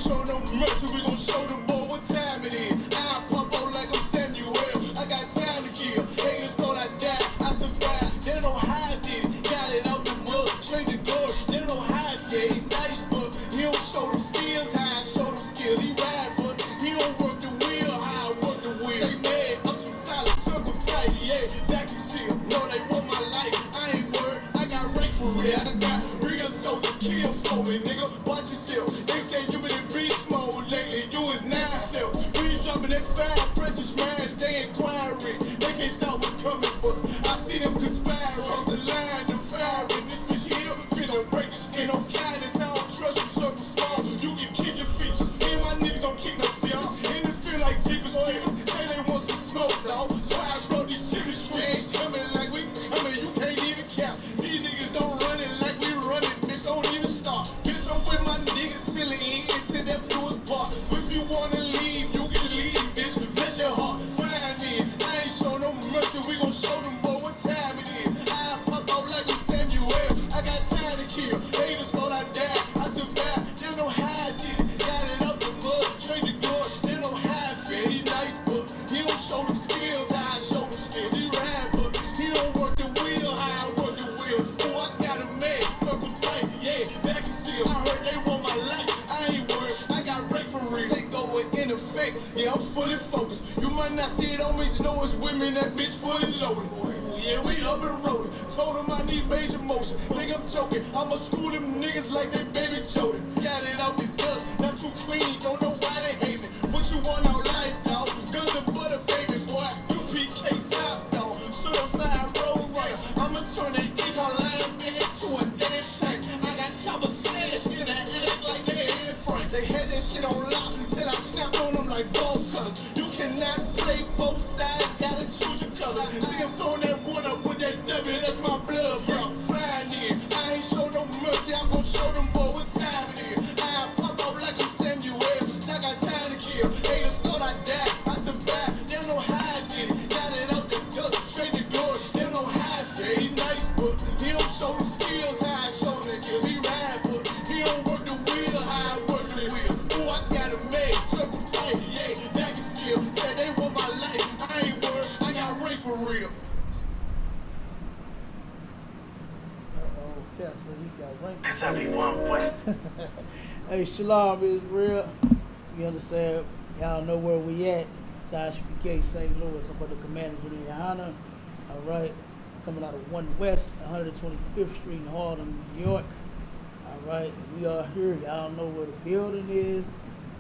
show no mercy, we gon' show them boy what time it is. I pop out like I'm Samuel, I got time to kill. Haters thought I died, I survived. They know how I did it, got it out the mud, straight to glory. They know how I did it, he nice, but he don't show them skills, how I show them skills. He ride, but he don't work the wheel, how I work the wheel. They mad, I'm too solid, circle tight, yeah, vacuum seal. No, they want my life, I ain't worried, I got rank for real. I got real soldiers, kill for me, nigga, watch yourself. They say you been in beast mode lately, you is not yourself. We jumping that fire, precious man, stay inquiring. They can't stop what's coming, but I see them conspiring. Cross the line, them firing. This bitch here, finna break the skin. On kindness, I don't trust you, circle small. You can kick your feet. Me and my niggas don't kick no seals. And it feel like Jeepers Creepers. Say they want some smoke, dawg. So I brought these chimney strings. Coming like we coming, you can't even count. These niggas don't run it like we run it, bitch, don't even start. Bitch, I'm with my niggas till the end, till that bluest part. If you wanna leave, you can leave, bitch. Bless your heart, find me. I ain't show no mercy, we gon' show them boy what time it is. I pop out like I'm Samuel, I got time to kill. Haters thought I died, I survived. They know how I did it, got it out the mud, straight to glory. They know how I feel. He nice, but he don't show them skills, how I show them skills. He ride, but he don't work the wheel, how I work the wheel. Oh, I got a man, circle tight, yeah, vacuum seal. I heard they want my life, I ain't worried, I got rape for real. Take over in effect, yeah, I'm fully focused. You might not see it on me, you know it's women, that bitch fully loaded. Yeah, we up and rolling. Told them I need major motion. Nigga, I'm joking. I'ma school them niggas like they baby Jordan. Got it out the dust, not too clean. Don't know why they hate me. What you want out life, dawg? Guns and butter, baby boy. You PK top, dawg. Certified road runner. I'ma turn that E-line into a damn tank. I got chopper slash in that leg like they in front. They had that shit on lock until I snapped on them like ball cutters. You cannot play both sides, gotta choose your color. See I'm throwing that one up with that W, that's my blood, bro. Flying in, I ain't show no mercy, I'm gon' show them boy what time it is. I pop out like I'm Samuel, I got time to kill. Haters thought I died, I survived. They know how I did it, got it out the dust, straight to glory. They know how I feel. He nice, but he don't show them skills, how I show them skills. He ride, but he don't work the wheel, how I work the wheel. Oh, I got a man, circle tight, yeah, vacuum seal. Say they want my life, I ain't worried, I got rape for real. Yeah, so he got ranked. Hey, Shalom is real. You understand? Y'all know where we at. South PK, St. Louis. I'm about the Commander Julian Hanna. All right. Coming out of 1 West, 125th Street in Harlem, New York. All right. We are here. Y'all know where the building is.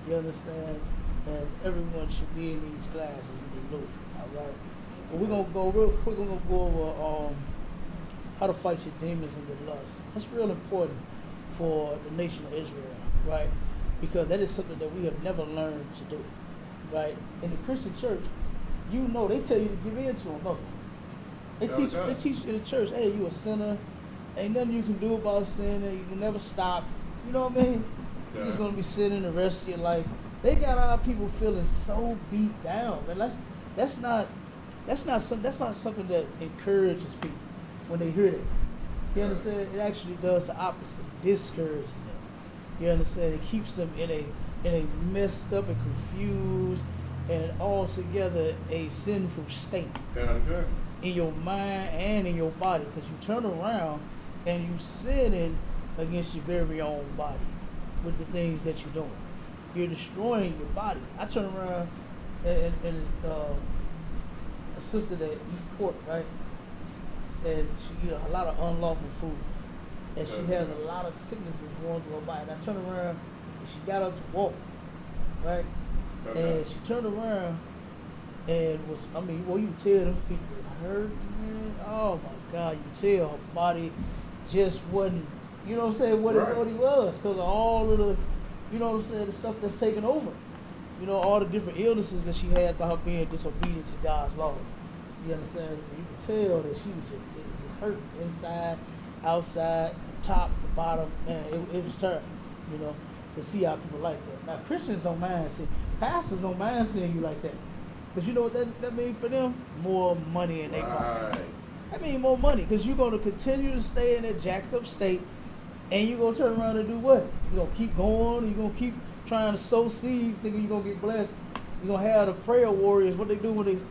You understand? And everyone should be in these classes in the loop. All right. But we're going to go real quick. We're going to go over how to fight your demons and your lusts. That's real important for the nation of Israel, right? Because that is something that we have never learned to do, right? In the Christian church, you know they tell you to give in to them, don't they? They teach in the church, hey, you a sinner, ain't nothing you can do about sinning, you can never stop. You know what I mean? Yeah. You're just gonna be sinning the rest of your life. They got our people feeling so beat down, and that's not something that encourages people when they hear that. You understand? It actually does the opposite. It discourages them. You understand? It keeps them in a messed up and confused and altogether a sinful state in your mind and in your body. Because you turn around and you sinning against your very own body with the things that you're doing. You're destroying your body. I turn around and a sister that eats pork, right? And she eats a lot of unlawful foods. And she has a lot of sicknesses going through her body. And I turned around and she got up to walk, right? And she turned around and you tell them people was hurt, man. Oh my God, you tell her body just wasn't, you know what I'm saying, what it was. Because of all of the, you know what I'm saying, the stuff that's taken over. You know, all the different illnesses that she had by her being disobedient to God's law. You understand? So you can tell that she was just hurt inside, outside, top, the bottom. Man, it was terrible, you know, to see how people like that. Now, Christians don't mind seeing, pastors don't mind seeing you like that. Because you know what that means for them? More money in their pocket. That means more money, because you're going to continue to stay in that jacked up state, and you're going to turn around and do what? You're going to keep going, you're going to keep trying to sow seeds, thinking you're gonna get blessed. You're gonna have the prayer warriors. What they do when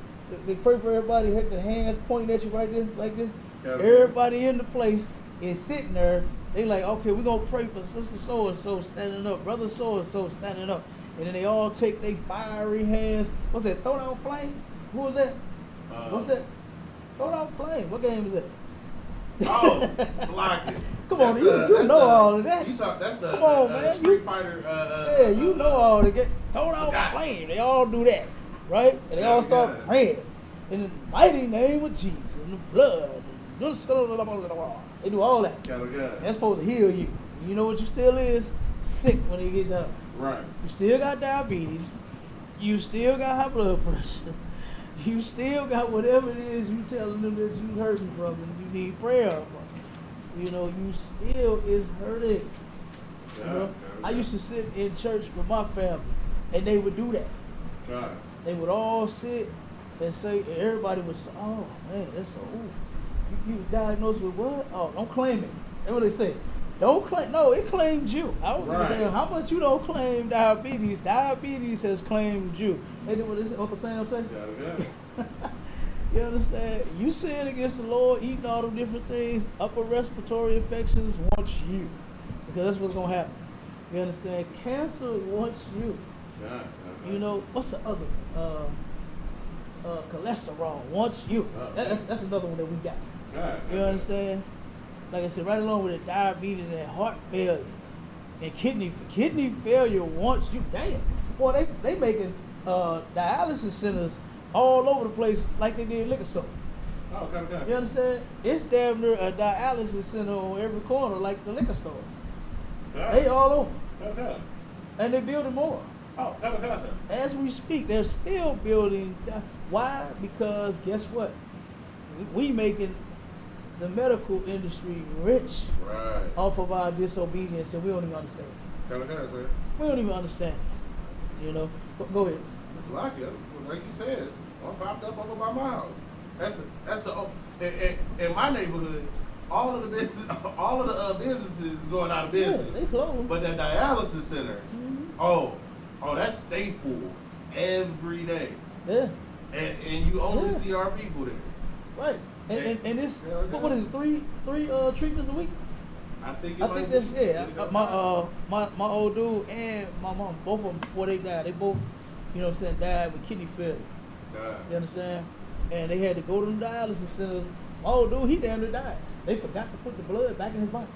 they pray for everybody, hit the hands pointing at you right there like this. Yeah. Everybody in the place is sitting there. They like, okay, we're gonna pray for sister so and so standing up, brother so and so standing up, and then they all take their fiery hands. What's that? Throw down flame. Who was that? What's that? Throw down flame. What game is that? Oh, Slocky. Come on, you know all of that. You talk. That's a, Come on, a man. Street Fighter. Yeah, you know all the get throw down Scott. flame. They all do that, right? And they all start Yeah. praying in the mighty name of Jesus, in the blood. They do all that. Got it. That's supposed to heal you. You know what you still is? Sick when they get done. Right. You still got diabetes. You still got high blood pressure. You still got whatever it is you telling them that you hurting from and you need prayer from. You know, you still is hurting. You know? I used to sit in church with my family and they would do that. Right. They would all sit and say, everybody would say, oh man, that's so, you was diagnosed with what? Oh, don't claim it. That's what they say. Don't claim, no, it claimed you. I don't give a damn how much you don't claim diabetes. Diabetes has claimed you. Ain't that what Uncle Sam said? Got it. You understand? You sin against the Lord, eating all them different things, upper respiratory infections wants you. Because that's what's going to happen. You understand? Cancer wants you. You know, what's the other one? Cholesterol wants you. That's another one that we got. You understand? Like I said, right along with the diabetes and heart failure and kidney failure wants you. Damn, boy, they making dialysis centers all over the place like they did liquor stores. Oh, okay. You understand? It's damn near a dialysis center on every corner like the liquor store. They all over, Okay. and they building more. Oh, okay. As we speak, they're still building. Why? Because guess what? We making the medical industry rich Right. off of our disobedience, and we don't even understand it. Okay, sir. We don't even understand it. You know? Go ahead. It's like it. Like you said, one popped up over by my house. That's the in my neighborhood. All of the businesses is going out of business. Yeah, they closed. But that dialysis center, Mhm. oh, that stay full every day, Yeah. and you only Yeah. see our people there. Right. And it's Yeah, what is it? Three treatments a week? I think That's my old dude and my mom, both of them before they died, they both, you know what I'm saying, died with kidney failure. You understand? And they had to go to the dialysis center. My old dude, he damn near died. They forgot to put the blood back in his body.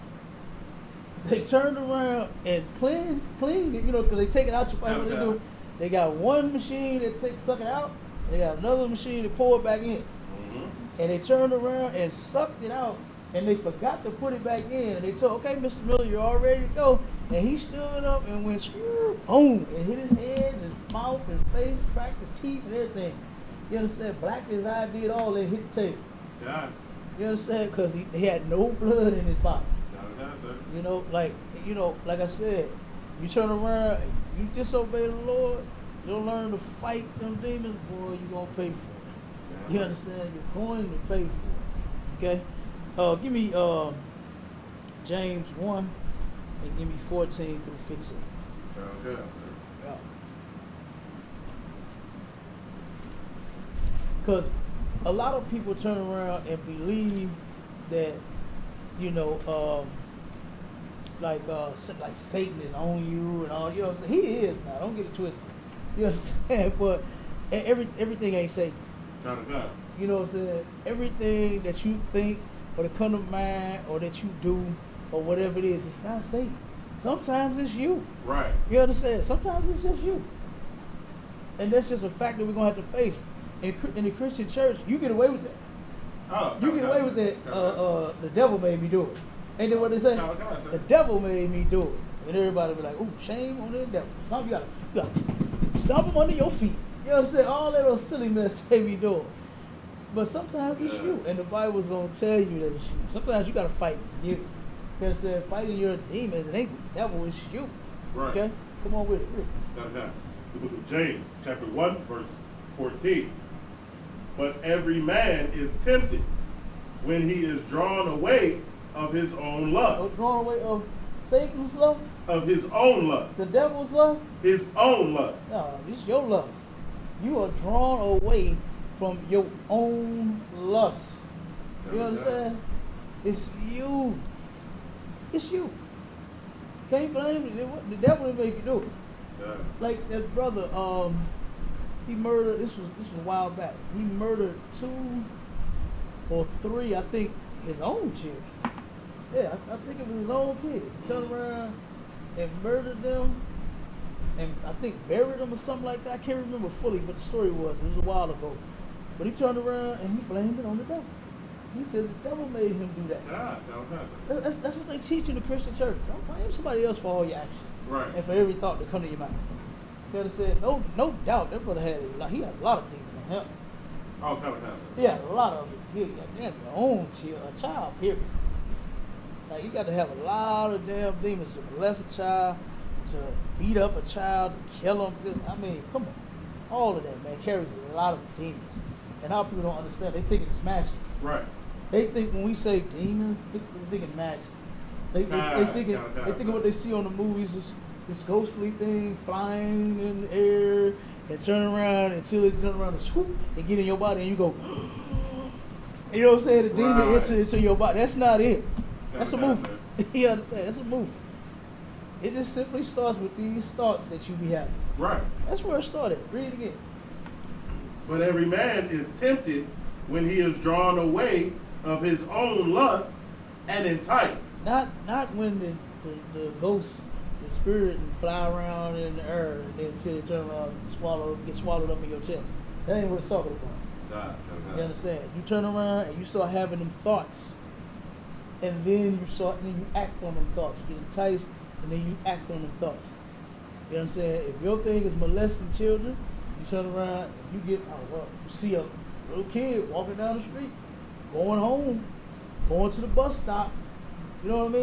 They turned around and cleaned it, you know, because they take it out your body. What they do? They got one machine that suck it out. And they got another machine that pour it back in. And they turned around and sucked it out, and they forgot to put it back in. And they told, okay, Mr. Miller, you're all ready to go. And he stood up and went, boom, and hit his head, his mouth, his face, cracked his teeth and everything. You understand? Blacked his eye, did all that, hit the table. God. You understand? Because he had no blood in his body. God, sir. You know, like I said, you turn around, you disobey the Lord, you'll learn to fight them demons, boy, you're going to pay for it. You understand? You're going to pay for it. Okay? Give me James 1 and give me 14 through 15. Okay, sir. Yeah. Because a lot of people turn around and believe that, you know, like Satan is on you and all, you know what I'm saying? He is now, don't get it twisted. You understand? But everything ain't Satan. God. You know what I'm saying? Everything that you think or that come to mind or that you do or whatever it is, it's not Satan. Sometimes it's you. Right. You understand? Sometimes it's just you. And that's just a fact that we're going to have to face. In the Christian church, you get away with that. Oh, You get away with that. The devil made me do it. Ain't that what they say? The devil made me do it. And everybody be like, ooh, shame on the devil. Some you gotta stomp him under your feet. You know what I'm saying? All that little silly mess say we do it. But sometimes it's you. And the Bible's going to tell you that it's you. Sometimes you got to fight you. You know what I'm saying? Fighting your demons. It ain't the devil, it's you. Right. Okay? Come on with it. God. The book of James, chapter 1, verse 14. But every man is tempted when he is drawn away of his own lust. Drawn away of Satan's lust? of his own lust. The devil's lust? His own lust. No, it's your lust. You are drawn away from your own lust. You understand? It's you. It's you. Can't blame it. The devil will make you do it. Yeah. Like that brother, he murdered. This was a while back. He murdered 2 or 3, I think, his own children. Yeah, I think it was his own kids. He turned around and murdered them, and I think buried them or something like that. I can't remember fully what the story was. It was a while ago. But he turned around and he blamed it on the devil. He said the devil made him do that. That's what they teach in the Christian church. Don't blame somebody else for all your actions. Right. And for every thought that come to your mind. You understand? No doubt that brother he had a lot of demons on him. All kind of concepts. He had a lot of it. He had damn your own child, period. Like you got to have a lot of damn demons to molest a child, to beat up a child, to kill him. I mean, come on. All of that, man, carries a lot of demons. And our people don't understand. They think it's magic. Right. They think when we say demons, they're thinking magic. They thinking what they see on the movies is this ghostly thing flying in the air and turn around until it turn around and swoop and get in your body and you go, you know what I'm saying? The demon Right. enters into your body. That's not it. That's a movie. You understand? That's a movie. It just simply starts with these thoughts that you be having. Right. That's where it started. Read it again. But every man is tempted when he is drawn away of his own lust and enticed. Not when the ghost, the spirit, and fly around in the air and then until it turn around and get swallowed up in your chest. That ain't what it's talking about. You understand? You turn around and you start having them thoughts, and then you act on them thoughts. You get enticed, and then you act on them thoughts. You understand? If your thing is molesting children, you turn around and you see a little kid walking down the street, going home, going to the bus stop. You know what I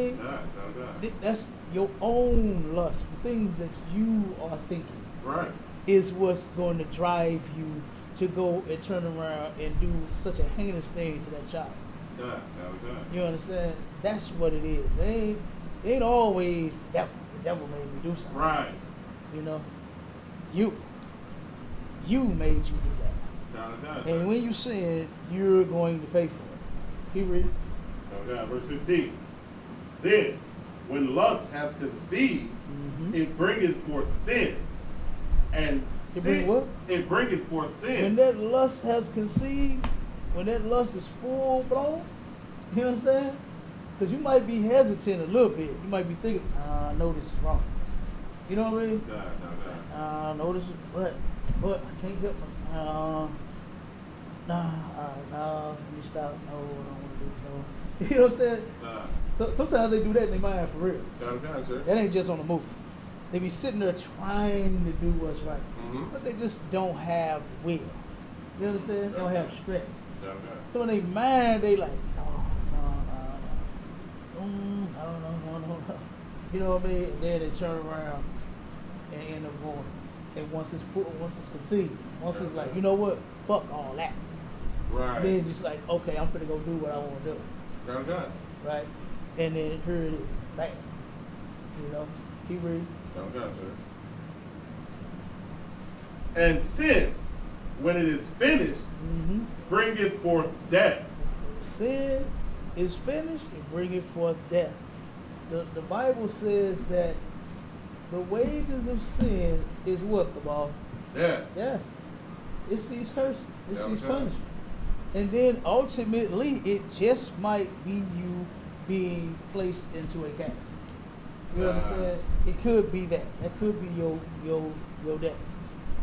mean? That's your own lust. The things that you are thinking Right. is what's going to drive you to go and turn around and do such a heinous thing to that child. You understand? That's what it is. It ain't always the devil made me do something. Right. You know? You made you do that. And when you sin, you're going to pay for it. Keep reading. Verse 15. Then, when lust hath conceived, it bringeth forth sin. And It sin, bring what? it bringeth forth sin. When that lust has conceived, when that lust is full blown, you understand? Because you might be hesitant a little bit. You might be thinking, I know this is wrong. You know what I mean? I know this is, but I can't help myself. Let me stop. No, I don't want to do so. You know what I'm saying? So sometimes they do that in their mind for real. That ain't just on the movie. They be sitting there trying to do what's right, but they just don't have will. You understand? They don't have strength. So in their mind, they like, no. You know what I mean? And then they turn around and end up going. And once it's conceived, once it's like, you know what? Fuck all that. Right. Then just like, okay, I'm finna go do what I want to do. Right? And then here it is. Bam. You know? Keep reading. And sin, when it is finished, bringeth forth death. Sin is finished and bringeth forth death. The Bible says that the wages of sin is what, Kabal? Death. Yeah. It's these curses. It's Yeah, these okay. punishments. And then ultimately, it just might be you being placed into a castle. You understand? It could be that. That could be your death.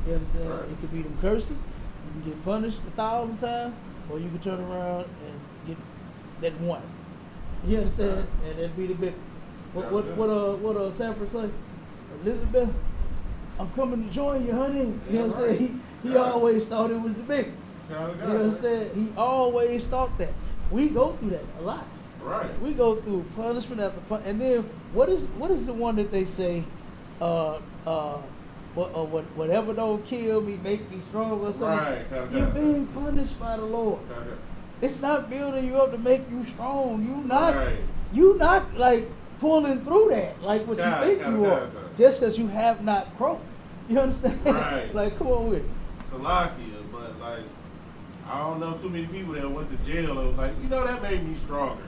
You understand? Right. It could be them curses. You can get punished 1,000 times, or you can turn around and get that one. You understand? Right. And that'd be the big. Yeah, What Sanford say? Elizabeth, I'm coming to join you, honey. You know what I'm right. saying? He Yeah. always thought it was the big. You know what I'm saying? He always thought that. We go through that a lot. Right. We go through punishment after punishment. And then what is the one that they say, whatever don't kill me, make me strong or something? Right. You're being punished by the Lord. It's not building you up to make you strong. Right. You not like pulling through that like what God, you think God, you are, God, God. just because you have not grown. You understand? Right. Like, come on with it. Salakia, but like, I don't know too many people that went to jail and was like, you know, that made me stronger.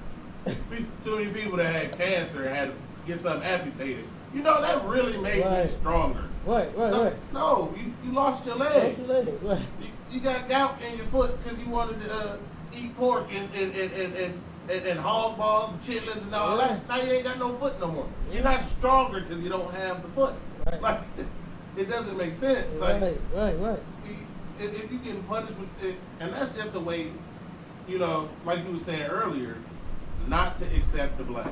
Too many people that had cancer and had to get something amputated. You know, that really made me Right. stronger. Right, right, No, right. no, you lost your leg. Don't you let it, right. You got gout in your foot because you wanted to eat pork and hog balls and chitlins and all that. Now you ain't got no foot no more. You're not stronger because you don't have the foot. Right. Like, it doesn't make sense. Like, Right. if you getting punished with it, and that's just a way, you know, like you were saying earlier, not to accept the blame,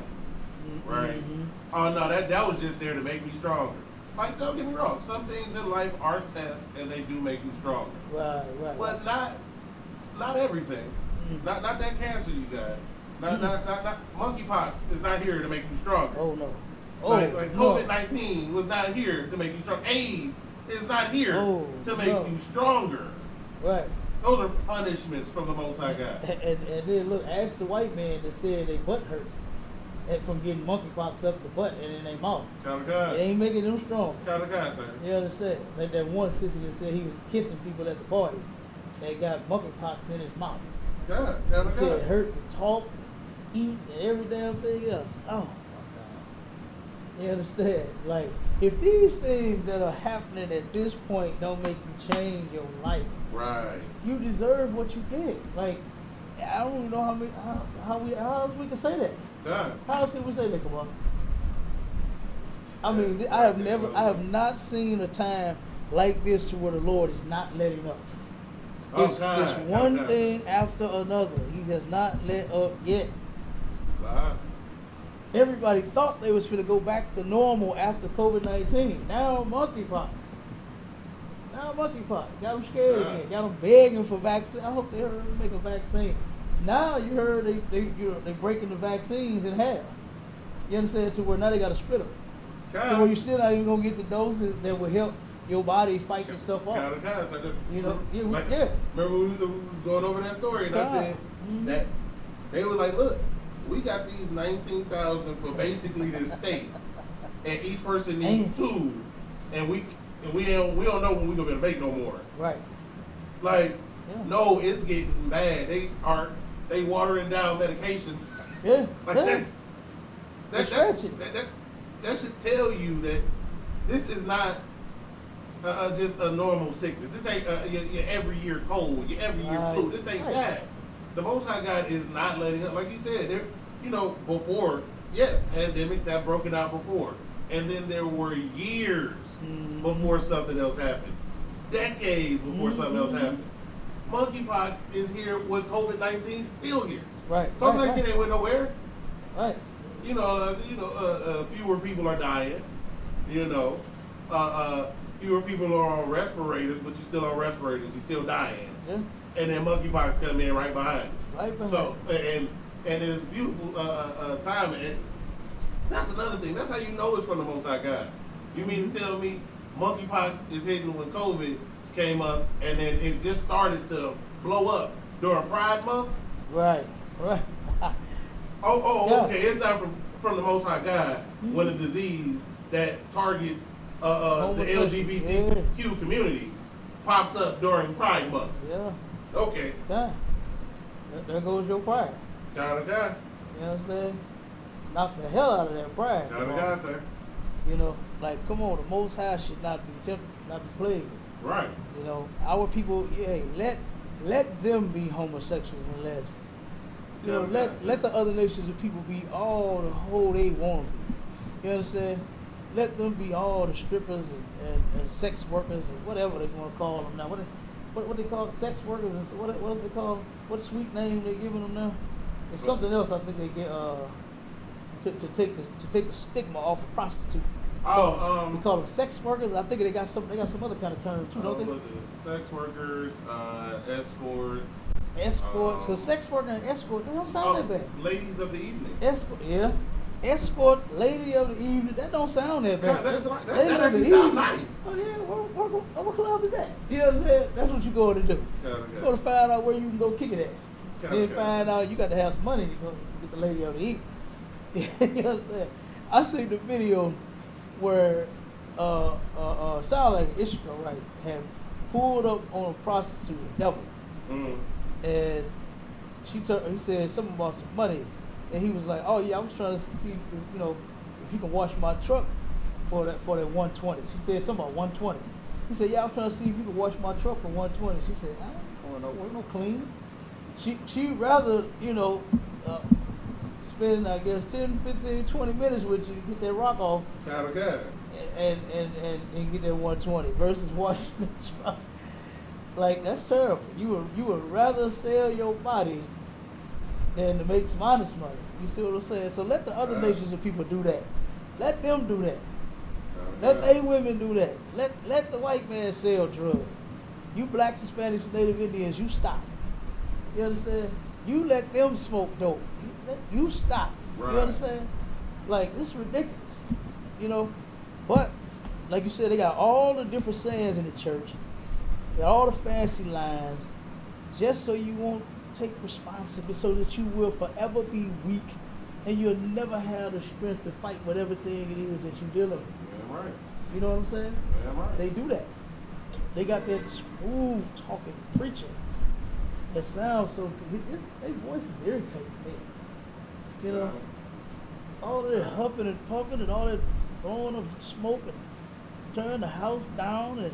right? Mhm. Oh no, that was just there to make me stronger. Like, don't get me wrong, some things in life are tests and they do make you stronger, Right. but not everything. Mhm. Not that cancer you got. Not monkeypox is not here to make you stronger. Oh no. Like no. COVID-19 was not here to make you strong. AIDS is not here Oh, to make no. you stronger. Right. Those are punishments from the Most High God. And then look, ask the white man that said their butt hurts and from getting monkeypox up the butt and in their mouth. Count of It God. ain't making them strong. Count of God, sir. You understand? Like that one sister that said he was kissing people at the party and got monkeypox in his mouth. God. Count He of said it God. hurt to talk, eat, and every damn thing else. Oh my God. You understand? Like, if these things that are happening at this point don't make you change your life, Right. you deserve what you did. Like, I don't even know how else we can say that. God. How else can we say that, come on? I mean, I have not seen a time like this to where the Lord is not letting up. It's one God. thing after another. He has not let up yet. God. Everybody thought they was finna go back to normal after COVID-19. Now monkeypox. Got them scared Yeah. again. Got them begging for vaccine. I hope they heard them make a vaccine. Now you heard they breaking the vaccines in half. You understand? To where now they got to split them. So where you still not even gonna get the doses that will help your body fight yourself off. Count of God, sir. You know, yeah, Like, yeah. Remember we was going over that story and I God. said Mhm. that they were like, look, we got these 19,000 for basically this state, and each person needs two, and we don't know when we gonna be able to make no more. Right. Like, Yeah. no, it's getting bad. They watering down medications. Yeah. Like yeah. that stretching. that should tell you that this is not just a normal sickness. This ain't your every year cold, your every year Right. flu. This ain't Right. that. The Most High God is not letting up. Like you said, there, before, pandemics have broken out before, and then there were years Mhm. before something else happened, decades before something else Mhm. happened. Monkeypox is here with COVID-19 still here. Right. COVID-19 ain't went nowhere. Right. Fewer people are dying. Fewer people are on respirators, but you're still on respirators. You're still dying, Yeah. and then monkeypox come in right behind. Right behind. So and it's beautiful timing. And that's another thing. That's how you know it's from the Most High God. You mean to tell me monkeypox is hitting when COVID came up, and then it just started to blow up during Pride Month? Right. Yeah. Okay. It's not from the Most High God when a disease that targets the Homosexual. LGBTQ community pops up during Pride Month. Yeah. Okay. Yeah. There goes your pride. God of God. You understand? Knock the hell out of that pride. God of God, sir. You know, like, come on, the Most High should not be tempted, not be plagued. Right. You know, our people, hey, let them be homosexuals and lesbians. You know, let the other nations of people be all the whole they want to be. You understand? Let them be all the strippers and sex workers and whatever they want to call them now. What they call sex workers and what is it called? What sweet name they giving them now? It's something else. I think they get to take the stigma off of prostitute. We call them sex workers. I think they got some other kind of term too, don't they? Was it sex workers, escorts. Escorts. So sex worker and escort, they don't sound that bad. Ladies of the evening. Escort, yeah. Escort, lady of the evening. That don't sound that bad. God, that Lady of the actually sound evening. nice. Oh yeah, what club is that? You know what I'm saying? That's what you going to do. You go to find out where you can go kick it at. Then find out you got to have some money to go get the lady of the evening. You know what I'm saying? I seen the video where sound like Ishka, right, had pulled up on a prostitute, a devil, and he said something about some money, and he was like, oh yeah, I was trying to see if you can wash my truck for that 120. She said something about 120. He said, yeah, I was trying to see if you could wash my truck for 120. She said, I don't know, no clean. She'd rather, spend, I guess, 10, 15, 20 minutes with you to get that rock off and get that 120 versus washing the truck. Like, that's terrible. You would rather sell your body than to make some honest money. You see what I'm saying? So let the other nations of people do that. Let them do that. Let they women do that. Let the white man sell drugs. You blacks, Hispanics, Native Indians, you stop. You understand? You let them smoke dope. You stop. Right. You understand? Like, this is ridiculous. But, like you said, they got all the different sayings in the church. They got all the fancy lines, just so you won't take responsibility, so that you will forever be weak, and you'll never have the strength to fight whatever thing it is that you're dealing with. Yeah, right. You know what I'm saying? Yeah, right. They do that. They got that smooth talking preaching that sounds so good. Their voice is irritating me. All that huffing and puffing and all that blowing of smoke and turning the house down and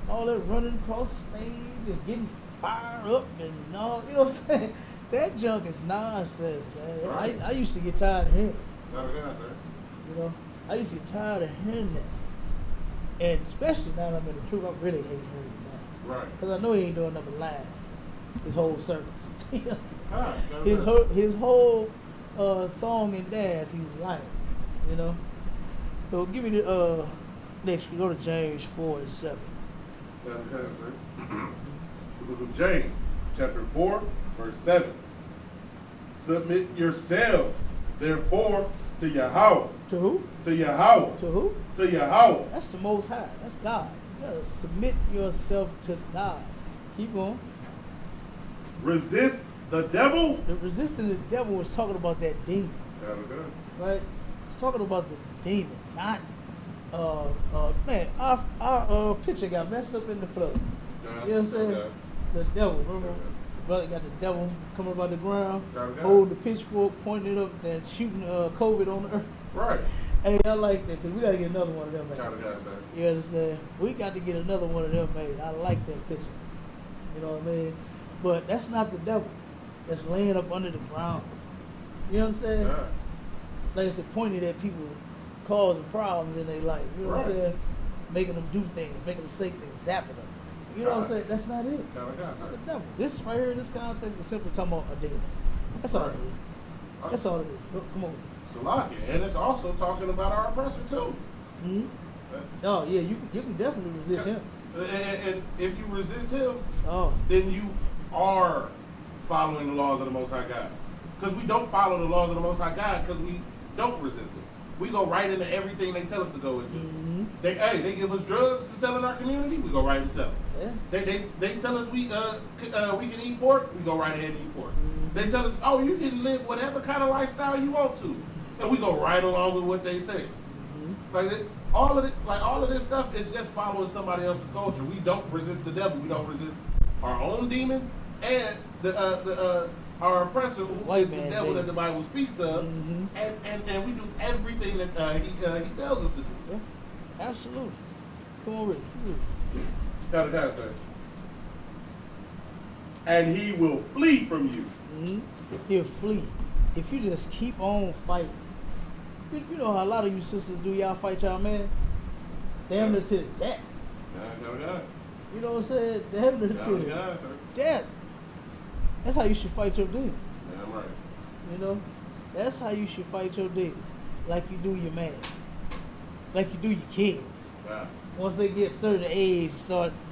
all that running across stage and getting fired up and all, you know what I'm saying? That junk is nonsense, man. Right. I used to get tired of hearing it. Sir. I used to get tired of hearing that. And especially now that I'm in the truth, I really hate hearing it now. Right. Because I know he ain't doing nothing live. His whole service. His his whole song and dance, he's lying. So give me the next. We go to James 4:7. Sir. The book of James, chapter 4, verse 7. Submit yourselves, therefore, to Yahweh. To who? To Yahweh. To who? To Yahweh. That's the Most High. That's God. You gotta submit yourself to God. Keep going. Resist the devil. The resisting the devil was talking about that demon, right? It's talking about the demon, not man. Our picture got messed up in the flood. You know what I'm saying? Okay. The devil. Remember, brother got the devil coming about the ground, Okay. holding the pitchfork, pointing it up, and shooting COVID on the earth. Right. Hey, I like that because we gotta get another one of them made. Sir. You understand? We got to get another one of them made. I like that picture. You know what I mean? But that's not the devil. That's laying up under the ground. You know what I'm saying? Yeah. Like it's pointed at people causing problems in their life. You know what I'm Right. saying? Making them do things, making them say things, zapping them. You know what I'm Right. saying? That's not it. That's not the devil. This right here, this context is simply talking about a demon. That's all Right. it is. That's all it is. Look, come on. Salaki. And it's also talking about our oppressor too. Mm-hmm. Oh yeah, you can definitely resist him. And if you resist him, Oh. then you are following the laws of the Most High God. Because we don't follow the laws of the Most High God because we don't resist him. We go right into everything they tell us to go into. Mm-hmm. They give us drugs to sell in our community, we go right and sell it. Yeah. They tell us we can eat pork, we go right ahead and eat pork. Mhm. They tell us, oh, you can live whatever kind of lifestyle you want to, and we go right along with what they say. Mm-hmm. All of this stuff is just following somebody else's culture. We don't resist the devil. We don't resist our own demons and our oppressor, who White is the man devil demon. that the Bible speaks of, Mhm. and we do everything that he tells us to do. Yeah. Absolutely. Come on, Rick. Got it, sir. And he will flee from you. Mm-hmm. He'll flee. If you just keep on fighting. You know how a lot of you sisters do, y'all fight y'all man? Damn near to the death. You know what I'm saying? Damn near to the death. That's how you should fight your demons. Yeah, right. You know? That's how you should fight your demons. Like you do your man. Like you do your kids. Yeah. Once they get certain age,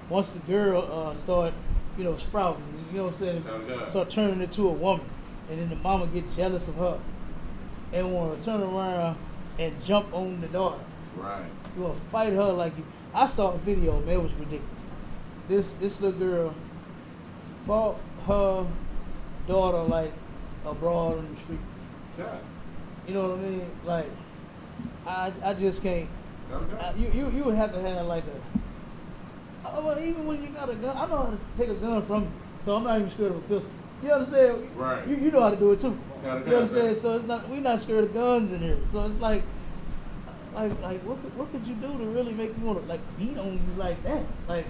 once the girl start, sprouting, you know what I'm saying? Okay. Start turning into a woman. And then the mama get jealous of her. And want to turn around and jump on the daughter. Right. You want to fight her like you. I saw a video, man, it was ridiculous. This little girl fought her daughter like abroad on the streets. Yeah. You know what I mean? Like, I just can't. You would have to have like a. Well, even when you got a gun, I know how to take a gun from you, so I'm not even scared of a pistol. You understand? Right. You know how to do it too. Got a You gun, understand? sir. So it's not we're not scared of guns in here. So it's like what could you do to really make me want to like beat on you like that? Like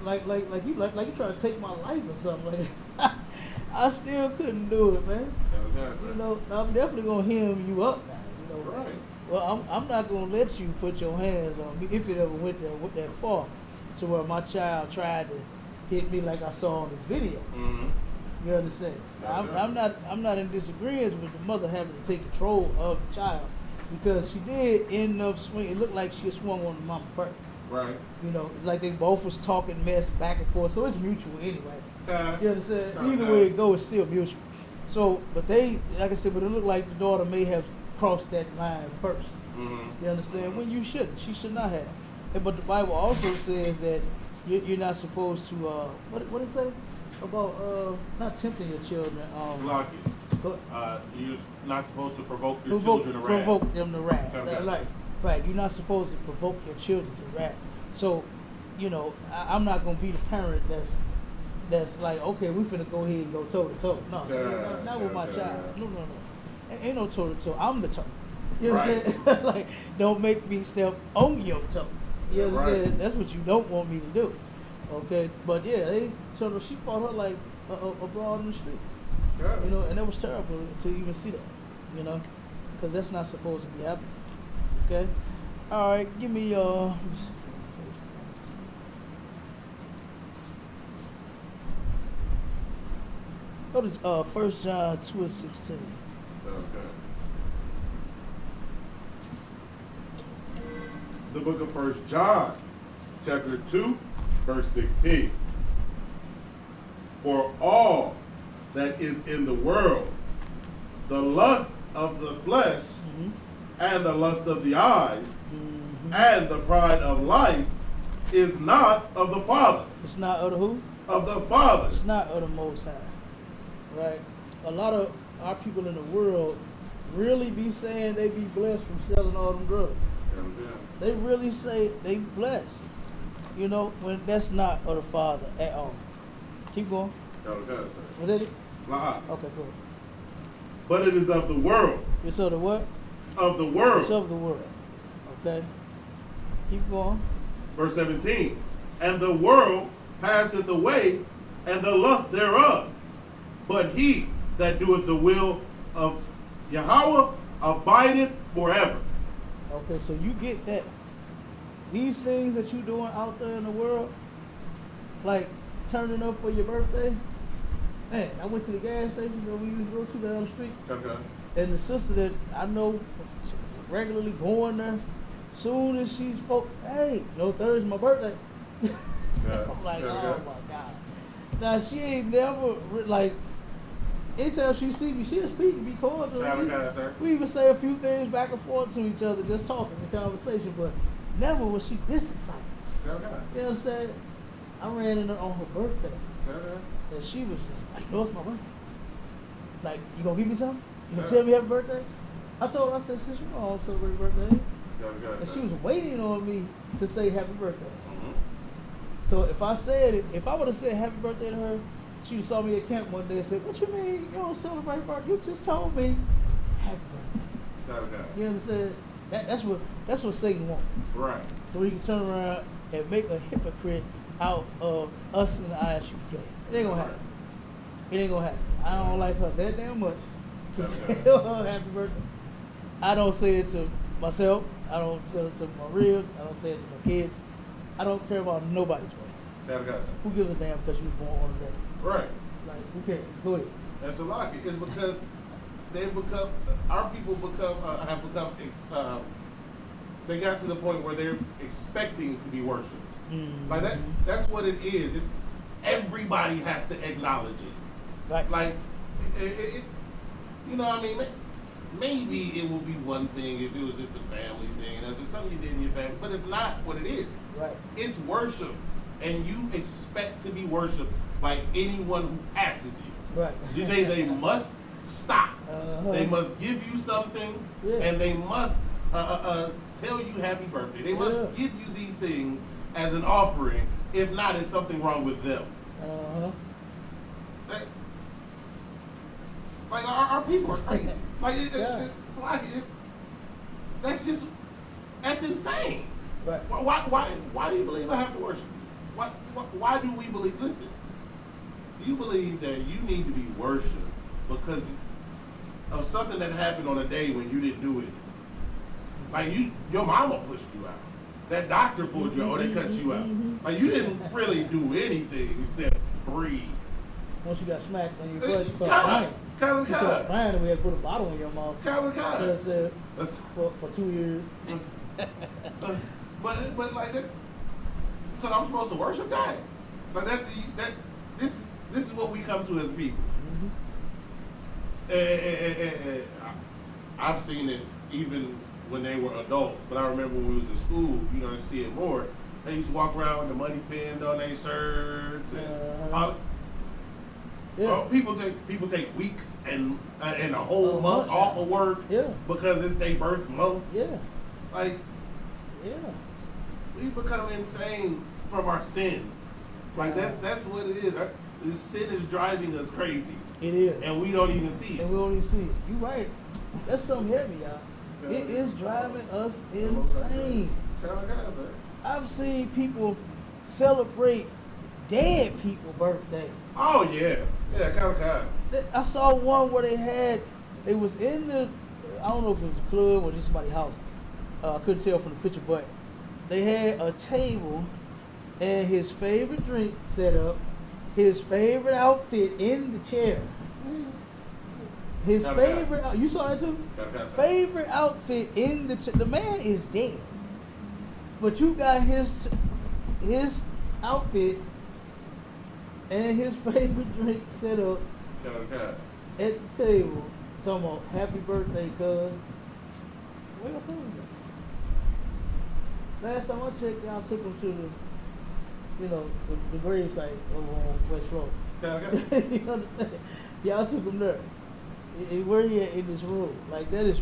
you trying to take my life or something. Like I still couldn't do it, man. You know, I'm definitely gonna hem you up now. You know, Right. Well, I'm not gonna let you put your hands on me if it ever went that far, to where my child tried to hit me like I saw on this video. Mm-hmm. You understand? I'm not in disagreement with the mother having to take control of the child, because she did end up swinging. It looked like she swung on the mama first. Right. You know, like they both was talking mess back and forth, so it's mutual anyway. You understand? Either way it goes, it's still mutual. So, but they, like I said, but it looked like the daughter may have crossed that line first. Mm-hmm. You understand? When you shouldn't. She should not have. But the Bible also says that you're not supposed to, what it say? About not tempting your children. Lock it. Go- You're not supposed to provoke your children to wrath. provoke them to wrath. Okay. Right. You're not supposed to provoke your children to wrath. So, you know, I'm not gonna be the parent that's like, okay, we finna go ahead and go toe to toe. No, not with my child. No. Ain't no toe to toe. I'm the toe. You know what I'm saying? Like, don't make me step on your toe. You know what I'm saying? That's what you don't want me to do. Okay, but yeah, she fought her like abroad in the streets. You know, and that was terrible to even see that. You know, because that's not supposed to be happening. Okay, all right, give me your. Let me see. Go to 1 John 2:16. Okay. The book of 1 John, chapter 2, verse 16. For all that is in the world, the lust of the flesh, Mm-hmm. and the lust of the eyes, Mm-hmm. and the pride of life, is not of the Father. It's not of the who? Of the Father. It's not of the Most High. Right? A lot of our people in the world really be saying they be blessed from selling all them drugs. They really say they blessed. You know, when that's not of the Father at all. Keep going. Was that it? Okay, cool. But it is of the world. It's of the what? Of the world. It's of the world. Okay. Keep going. Verse 17. And the world passeth away, and the lust thereof. But he that doeth the will of Yahweh abideth forever. Okay, so you get that. These things that you doing out there in the world, like turning up for your birthday. Man, I went to the gas station where we used to go to down the street. Okay. And the sister that I know regularly going there, soon as she spoke, hey, no, Thursday's my birthday. I'm like, oh my God. Now she ain't never like. Anytime she see me, she'll speak and be cordial. We even say a few things back and forth to each other, just talking in conversation, but never was she this excited. You know what I'm saying? I ran into her on her birthday, and she was just like, no, it's my birthday. Like, you gonna give me something? You gonna tell me happy birthday? I told her, I said, sis, you know I don't celebrate birthday. And she was waiting on me to say happy birthday. So if I said it, if I would have said happy birthday to her, she saw me at camp one day and said, what you mean you don't celebrate birthday? You just told me happy birthday. You understand? That's what Satan wants. Right. So he can turn around and make a hypocrite out of us in the ISUPK. It ain't gonna happen. It ain't gonna happen. I don't like her that damn much to tell her happy birthday. I don't say it to myself. I don't say it to my ribs. I don't say it to my kids. I don't care about nobody's birthday. Who gives a damn because you was born on a day? Right. Like, who cares? Go ahead. That's a lock. It's because our people have become, they got to the point where they're expecting to be worshipped. Mm-hmm. Like that's what it is. It's everybody has to acknowledge it. Right. Like, it you know what I mean? Maybe it would be one thing if it was just a family thing, and it was just something you did in your family, but it's not what it is. Right. It's worship, and you expect to be worshipped by anyone who passes you. Right. They must stop. Uh-huh. They must give you something, Yeah. and they must tell you happy birthday. They must Yeah. give you these things as an offering. If not, it's something wrong with them. Uh-huh. Like our people are crazy. Like Yeah. it's like that's just that's insane. Right. Why do you believe I have to worship? Why do we believe? Listen, you believe that you need to be worshipped because of something that happened on a day when you didn't do it. Like your mama pushed you out. That doctor pulled you out, or they cut you out. Like you didn't really do anything except breathe. Once you got smacked on your butt, you started crying. You started crying, and we had to put a bottle in your mouth. So I said, for 2 years. But like that, so I'm supposed to worship God. Like that this is what we come to as people. And I've seen it even when they were adults. But I remember when we was in school, you know, I see it more. They used to walk around with the money pinned on their shirts and Yeah. people take weeks and a whole month off of work because it's their birth month. Yeah. Like Yeah. we become insane from our sin. Like that's what it is. This sin is driving us crazy, It is. and we don't even see it. And we don't even see it. You right. That's something heavy, y'all. It is driving us insane. I've seen people celebrate dead people's birthday. Oh yeah, kind of. I saw one where they was in the, I don't know if it was a club or just somebody's house. I couldn't tell from the picture, but they had a table and his favorite drink set up, his favorite outfit in the chair. His favorite, you saw that too? Favorite outfit in the man is dead. But you got his outfit and his favorite drink set up at the table, talking about happy birthday, cuz. Where your phone go? Last time I checked, y'all took him to the grave site over on West Frost. You understand? Y'all took him there. Where he at in this room? Like, that is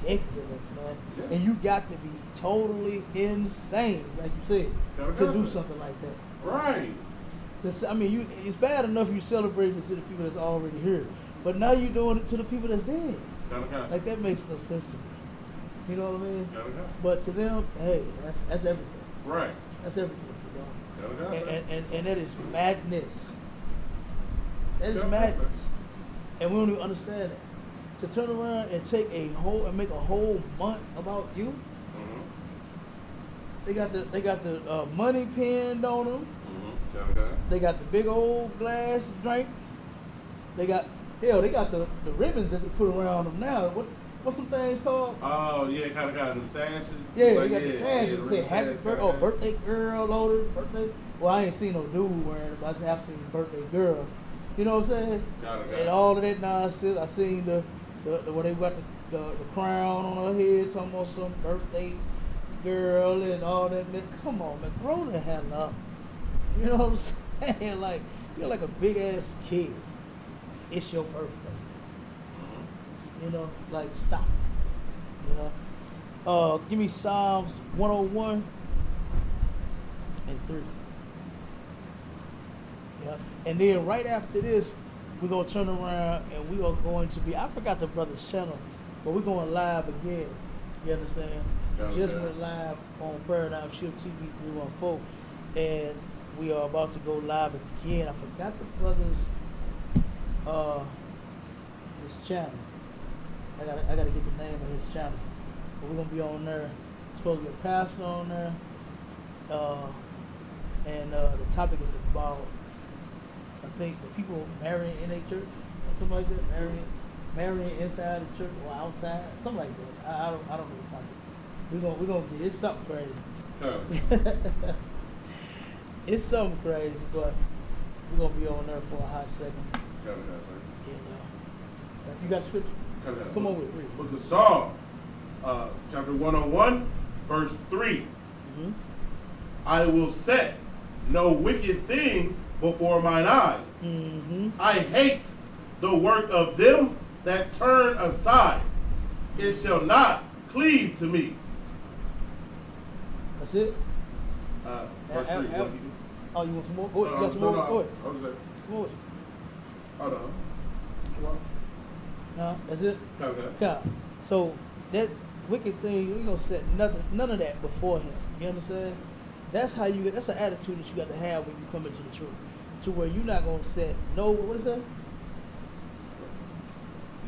ridiculous, man. Yeah. And you got to be totally insane, like you said, to do something like that. Right. It's bad enough you celebrating it to the people that's already here, but now you're doing it to the people that's dead. Like, that makes no sense to me. You know what I mean? But to them, hey, that's everything. Right. That's everything, you know? And that is madness. That is madness. And we don't even understand that. To turn around and make a whole month about you. They got the money pinned on them. They got the big old glass drink. They got the ribbons that they put around them now. What's some things called? Oh yeah, kind of got them sashes. Yeah, they got the sashes. They say happy birthday, birthday girl, loaded birthday. Well, I ain't seen no dude wearing it, but I have seen birthday girl. You know what I'm saying? And all of that nonsense. I seen the where they got the crown on her head, talking about some birthday girl and all that. Man, come on, man, grow the hell up. You know what I'm saying? Like, you're like a big ass kid. It's your birthday. You know, like, stop it. You know? Give me Psalms 101 and 3. Yeah. And then right after this, we're going to turn around and we are going to be, I forgot the brother's channel, but we're going live again. You understand? Just went live on Paradigm Shift TV 314. And we are about to go live again. I forgot the brother's his channel. I gotta get the name of his channel. But we're gonna be on there. It's supposed to be a pastor on there. And the topic is about, I think, the people marrying in a church or something like that. Marrying inside the church or outside, something like that. I don't know the topic. We're gonna get it's something crazy. It's something crazy, but we're gonna be on there for a hot second. You know. You got the scripture? Come on with it. Book of Psalm, chapter 101, verse 3. I will set no wicked thing before mine eyes. I hate the work of them that turn aside. It shall not cleave to me. That's it. Verse 3. Oh, you want some more? Go ahead. You got some more? Go ahead. I was saying, Come on. hold on. Which one? No, that's it. Okay. God. So that wicked thing, you ain't gonna set none of that before him. You understand? That's how you. That's an attitude that you got to have when you come into the truth, to where you're not gonna set no. What is that?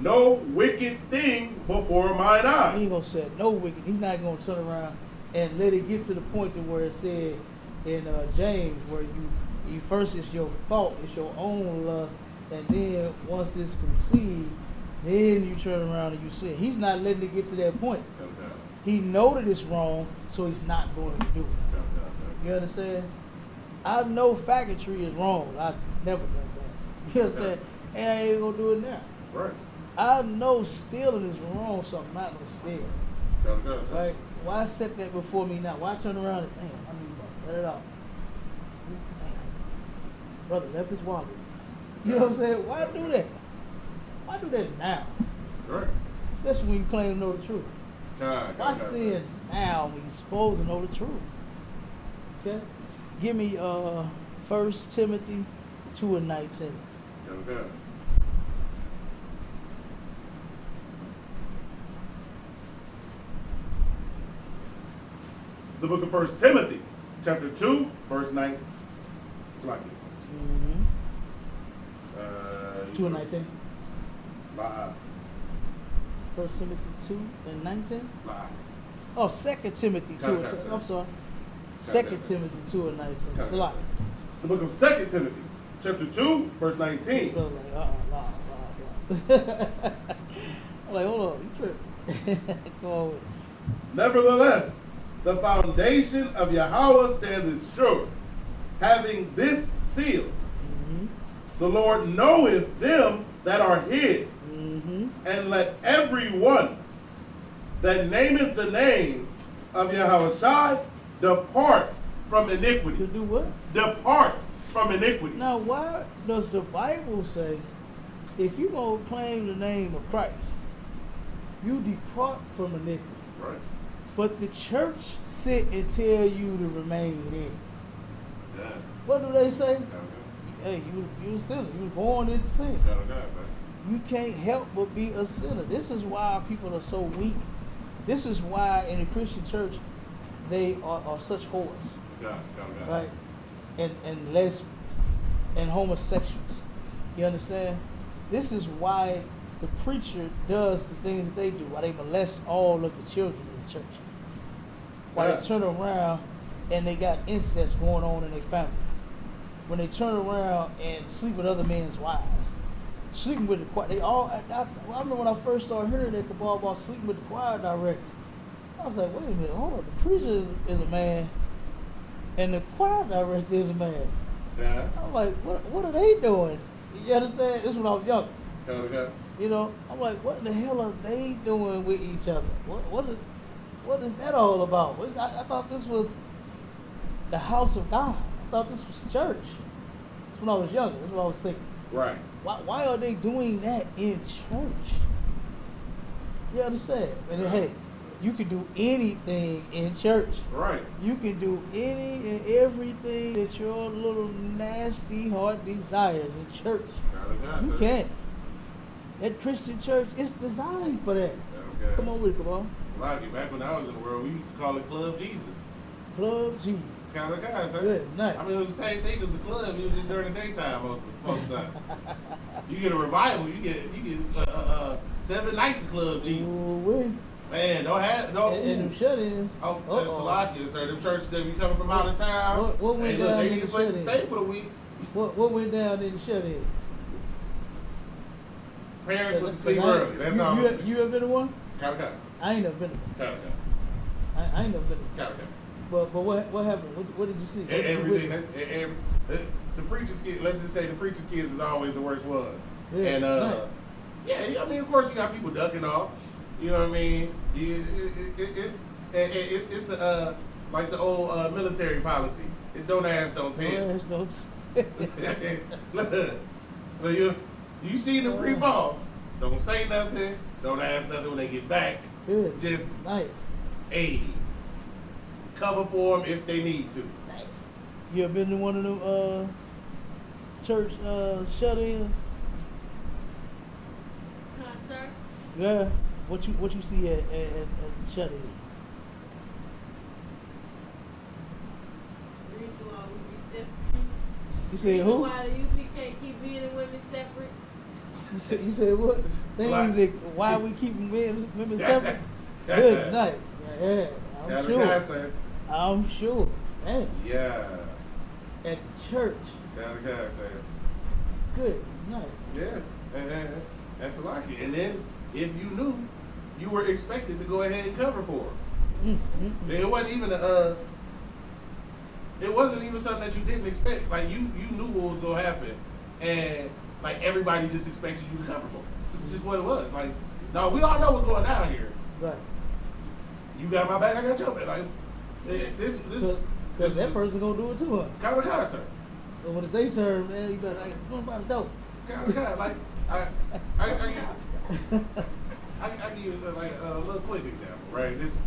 No wicked thing before mine He eyes. ain't gonna set no wicked. He's not gonna turn around and let it get to the point to where it said in James, where you first it's your fault, it's your own lust, and then once it's conceived, then you turn around and you sin. He's not letting it get to that point. Okay. He know that it's wrong, so he's not going to do it. Okay. You understand? I know faggotry is wrong. I've never done that. You understand? And I ain't gonna do it now. Right. I know stealing is wrong, so I'm not gonna steal. Okay. Right? Why set that before me now? Why turn around and, damn, I need to cut it off. Damn. Brother left his wallet. You know what I'm saying? Why do that? Why do that now? Right. Especially when you claim to know the truth. God. Why sin now when you're supposed to know the truth? Okay? Give me 1 Timothy 2:19. Okay. The book of 1 Timothy, chapter 2, verse 9. Slack it. Mm-hmm. 2:19. Lie. 1 Timothy 2:19. Lie. Oh, 2 Timothy 2. Okay. I'm sorry. 2 Timothy 2:19. It's a lot. The book of 2 Timothy, chapter 2, verse 19. Brother like, nah. I'm like, hold on, you tripping. Come on with it. Nevertheless, the foundation of Yahweh standeth sure, having this seal. Mm-hmm. The Lord knoweth them that are his, Mm-hmm. and let every one that nameth the name of Yahweh depart from iniquity. To do what? Depart from iniquity. Now, why does the Bible say, if you gonna claim the name of Christ, you depart from iniquity? Right. But the church sit and tell you to remain in. Yeah. What do they say? Okay. Hey, you a sinner. You was born into sin. Okay. You can't help but be a sinner. This is why people are so weak. This is why in the Christian church they are such whores, Okay. right? And lesbians and homosexuals. You understand? This is why the preacher does the things they do, why they molest all of the children in the church. Why Yeah. they turn around and they got incest going on in their families. When they turn around and sleep with other men's wives. Sleeping with the choir. They all, I remember when I first started hearing that cabal about sleeping with the choir director. I was like, wait a minute, hold on. The preacher is a man and the choir director is a man. Yeah. I'm like, what are they doing? You understand? This is when I was young. Okay. You know, I'm like, what in the hell are they doing with each other? What is that all about? I thought this was the house of God. I thought this was church. That's when I was younger. That's what I was thinking. Right. Why are they doing that in church? You understand? And then, hey, you can do anything in church. Right. You can do any and everything that your little nasty heart desires in church. Okay. You can. That Christian church is designed for that. Okay. Come on with it, come on. Like back when I was in the world, we used to call it Club Jesus. Club Jesus. Kind of guy, sir. Good night. I mean, it was the same thing as the club. It was just during the daytime most of the time. You get a revival. You get 7 nights of Club Jesus. Ooh-wee. Man, don't have no. And them shut-ins. Oh, that's Salakia, sir. Them churches that be coming from out of town. What went Hey, look, down they in need a the place to shut-in? stay for the week. What went down in the shut-in? Parents went to sleep early. That's all. You ever been to one? Kind of. I ain't never been to one. Kind I ain't never been to one. of. But what happened? What did you see? What did you Everything. witness? The preacher's kid. Let's just say the preacher's kids is always the worst ones. Yeah, And right. yeah, I mean, of course, you got people ducking off. You know what I mean? It's like the old military policy. It don't ask, don't tell. Yes, don't. Look, you see them creep off. Don't say nothing. Don't ask nothing when they get back. Good. Just Nice. cover for them if they need to. You ever been to one of them church shut-ins? Concert. Yeah. What you see at the shut-in? Reason why we be separate. You said Reason who? why the UP can't keep men and women separate. You said what? like- Things that why we keeping women separate? Good night. Yeah, I'm Got a sure. guy, sir. I'm sure. Damn. Yeah. At the church. Got a guy, sir. Good night. Yeah. That's a lucky. And then if you knew, you were expected to go ahead and cover for them. It wasn't even it wasn't even something that you didn't expect. Like you knew what was gonna happen, and like everybody just expected you to cover for them. This is just what it was. Like, no, we all know what's going down here. Right. You got my back, I got your back. Like this Because that person gonna do it too, huh? kind of guy, sir. So when it's their turn, man, you better like, go about the dope. Kind of guy. Like I give you like a little quick example, right? This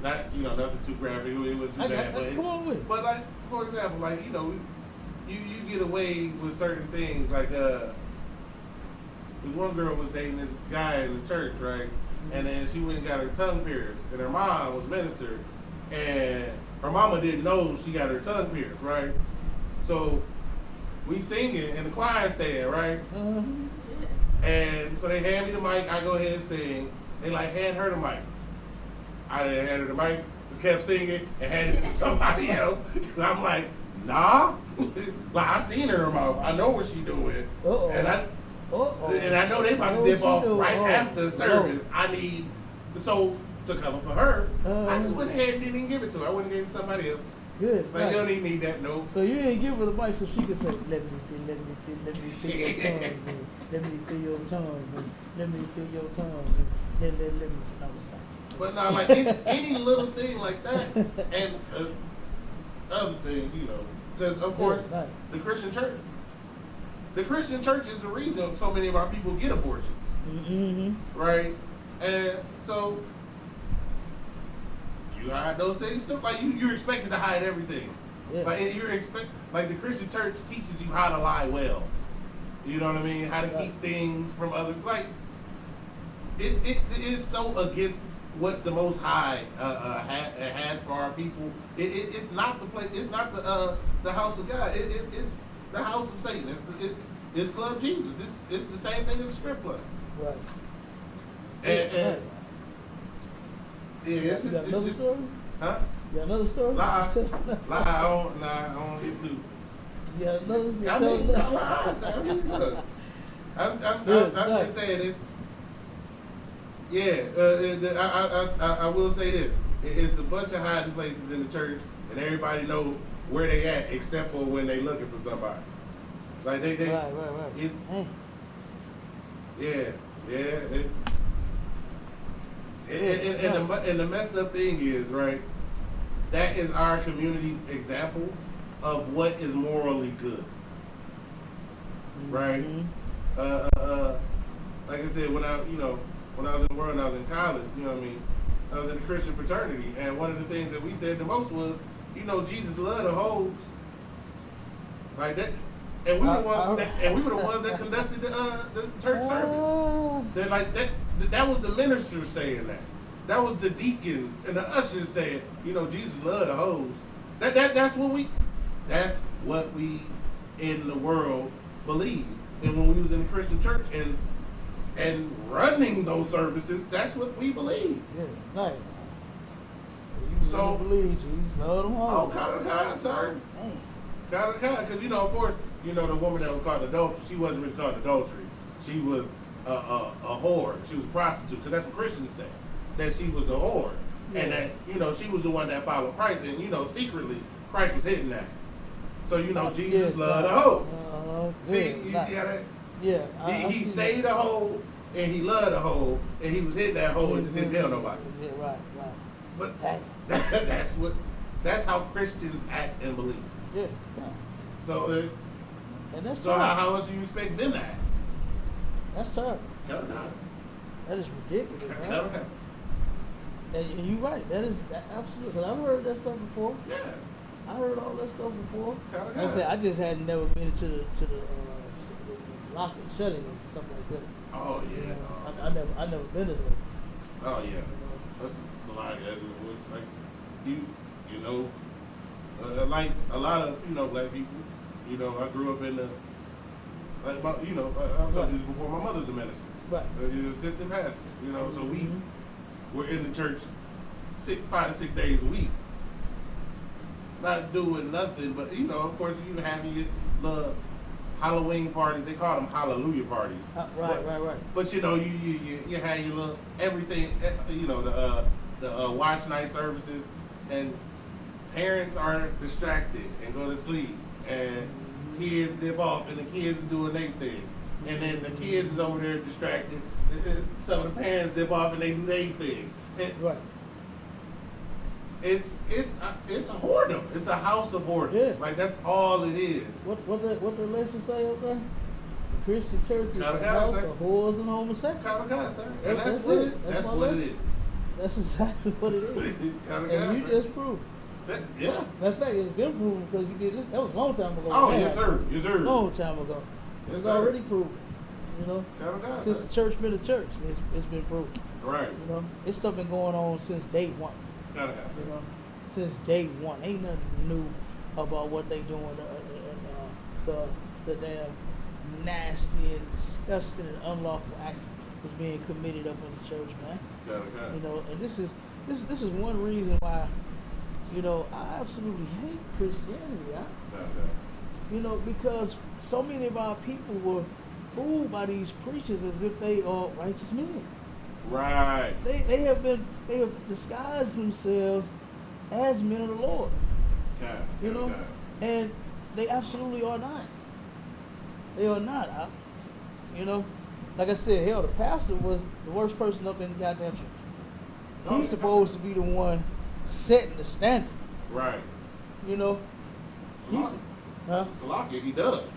not nothing too graphic. It wasn't too bad, but come on with it. But like for example, like you get away with certain things. Like this one girl was dating this guy in the church, right? And then she went and got her tongue pierced, and her mom was minister, and her mama didn't know she got her tongue pierced, right? So we singing in the choir stand, right? And so they hand me the mic, I go ahead and sing. They like hand her the mic. I didn't hand her the mic, we kept singing and handed it to somebody else. And I'm like, nah. Like I seen her mouth. I know what she doing. And I know they about to dip off right after service. I need to cover for her. I just went ahead and didn't even give it to her. I went and gave it to somebody else. Good. Like nice. you don't even need that, no. So you didn't give her the mic so she could say, let me feel your tongue, man. Let me feel your tongue, man. Let me feel your tongue, man. Let me feel no, But now, like any little thing like that, and other things, because of course nice. the Christian church is the reason so many of our people get abortions, right? And so you hide those things too. Like you're expected to hide everything. Yeah. Like the Christian church teaches you how to lie well. You know what I mean? How to keep things from other it is so against what the Most High has for our people. It's not the place. It's not the house of God. It's the house of Satan. It's Club Jesus. It's the same thing as a strip club. Right. And You got another story? Huh? You got another story? Lie. I don't get to. You got another story? I mean, look. I'm just saying this. Yeah, I will say this. It's a bunch of hiding places in the church, and everybody know where they at, except for when they looking for somebody. Like they Right. It's Hey. yeah. And the messed up thing is, right, that is our community's example of what is morally good. Right? Like I said, when I was in the world and I was in college, you know what I mean, I was in the Christian fraternity, and one of the things that we said the most was, Jesus loved the hoes. Like that. And we were the ones that conducted the church service. That was the ministers saying that. That was the deacons and the ushers saying, Jesus loved the hoes. That's what we in the world believe. And when we was in the Christian church and running those services, that's what we believe. Yeah, nice. So you believe Jesus love them all. Oh, kind, sir. Kind, because of course, the woman that was called adultery, she wasn't really called adultery. She was a whore. She was a prostitute, because that's what Christians say, that she was a whore, and that she was the one that followed Christ, and secretly Christ was hitting that. So Jesus loved the hoes. See how that? Yeah. He saved the hoe, and he loved the hoe, and he was hitting that hoe and just didn't tell nobody. Yeah, right. But that's how Christians act and believe. Yeah. So And that's so tough. how else do you expect them to act? That's tough. No. That is ridiculous. Right? And you're right. That is absolutely. Cause I've heard that stuff before. Yeah. I heard all that stuff before. Kinda Like I good. said, I just had never been to the lock and shutting and stuff like that. Oh You yeah. know, I never been to that. Oh yeah. You know. That's a lot. Like you know, like a lot of black people. You know, I grew up in the like about I told you this before. My mother's a minister. Right. Assistant pastor. You know, so we Mhm. were in the church 5 to 6 days a week. Not doing nothing, but of course, you having your little Halloween parties. They call them hallelujah parties. Right. But you have your little everything. The watch night services, and parents are distracted and go to sleep, and kids dip off, and the kids is doing their thing, and then the kids is over there distracted. Some of the parents dip off and they do their thing. And Right. it's a whoredom. It's a house of whoredom. Yeah. Like that's all it is. What the election say up there? The Christian church is Gotta the go, house sir. of whores and homosexuals. Kind sir. And That's that's what it. it. That's That's my what it lesson. is. That's exactly what it is. And you just proved. Yeah. Matter of fact, it's been proven because you did this. That was a long time ago. Oh Man. yes sir. Yes sir. Long time ago. It Yes, was sir. already proven. You know, Gotta since sir. the church been a church, it's been proven. Right. You know, this stuff been going on since day one. Gotta You know, since day one, ain't nothing new about what they doing. The damn nasty and disgusting and unlawful acts is being committed up in the church, man. Gotta You know, and this is one reason why, I absolutely hate Christianity. You know, because so many of our people were fooled by these preachers as if they are righteous men. Right. They have disguised themselves as men of the Lord. You know, and they absolutely are not. They are not. Like I said, hell, the pastor was the worst person up in the goddamn church. He's supposed to be the one setting the standard. Right. You know, he's, huh? Salaki, he does.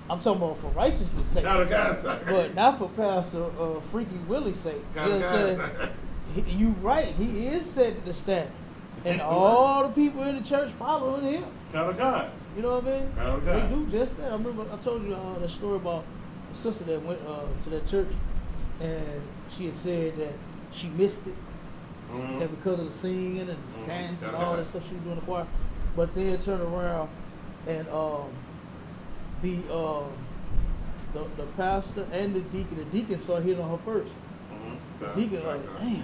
I'm talking about for righteousness' sake, Gotta sir. but not for Pastor Freaky Willie's sake. You know what I'm saying? Sir. You right. He is setting the standard, and all the people in the church following him. God. You know what I mean? Okay. They do just that. I remember I told you that story about the sister that went to that church, and she had said that she missed it, that because of the singing and dance and all that stuff she was doing in the choir, but then turned around and the pastor and the deacon started hitting on her first. The deacon like, damn,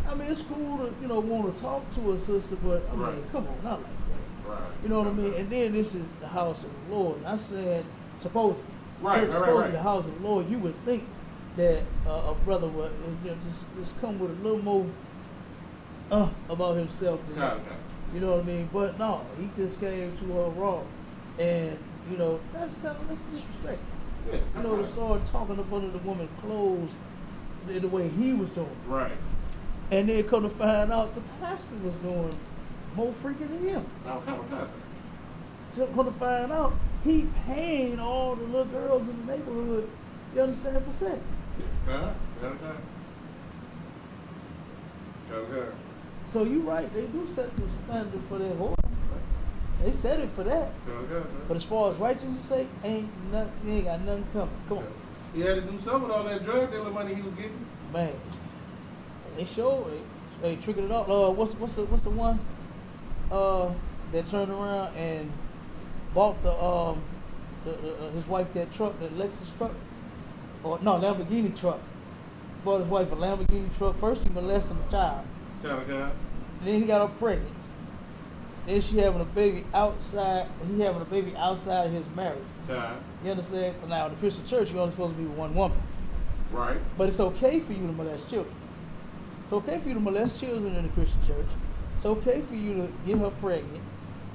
I mean, it's cool to want to talk to a sister, but I mean, Right. come on, not like that. Right. You know what I mean? And then this is the house of the Lord. And I said, suppose Right, church right, supposed to right. be the house of the Lord, you would think that a brother would just come with a little more about himself than that. You know what I mean? But no, he just came to her raw, and that's disrespect. Yeah. To start talking up under the woman's clothes in the way he was doing, Right. and then come to find out the pastor was doing more freaking than him. No, sir. So come to find out, he paying all the little girls in the neighborhood, you understand, for sex. Okay. So you right, they do set the standard for their whore. They set it for that. But as far as righteousness' sake, you ain't got nothing coming. Come on. He had to do something with all that drug dealer money he was getting. Man. They show it. They tricking it up. What's the one that turned around and bought his wife that truck, that Lexus truck? Or no, Lamborghini truck. Bought his wife a Lamborghini truck. First he molested the child. Okay. Then he got her pregnant. Then she having a baby outside. He having a baby outside his marriage. Okay. You understand? Now in the Christian church, you're only supposed to be with one woman. Right. But it's okay for you to molest children. It's okay for you to molest children in the Christian church. It's okay for you to get her pregnant.